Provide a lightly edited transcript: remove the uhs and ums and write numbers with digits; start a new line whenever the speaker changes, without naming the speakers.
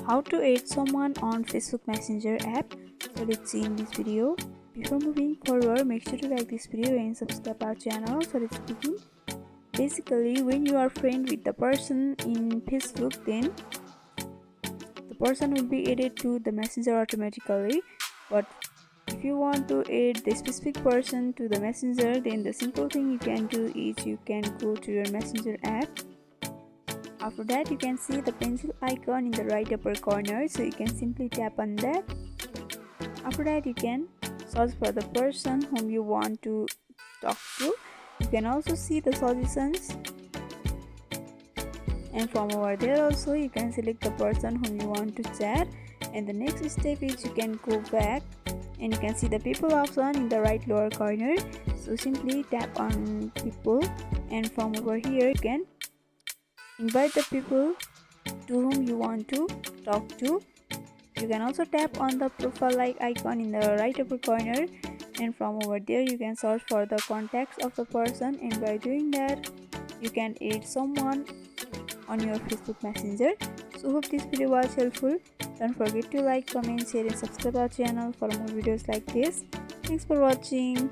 How to add someone on Facebook Messenger app. So let's see in this video. Before moving forward, make sure to like this video and subscribe our channel. So let's begin. Basically, when you are friend with the person in Facebook, then the person will be added to the messenger automatically. But if you want to add the specific person to the messenger, then the simple thing you can do is you can go to your messenger app. After that, you can see the pencil icon in the right upper corner, so you can simply tap on that. After that, you can search for the person whom you want to talk to. You can also see the suggestions, and from over there also you can select the person whom you want to chat. And the next step is you can go back and you can see the people option in the right lower corner, so simply tap on people, and from over here you can invite the people to whom you want to talk to. You can also tap on the profile like icon in the right upper corner, and from over there you can search for the contacts of the person, and by doing that you can add someone on your Facebook Messenger. So hope this video was helpful. Don't forget to like, comment, share and subscribe our channel for more videos like this. Thanks for watching.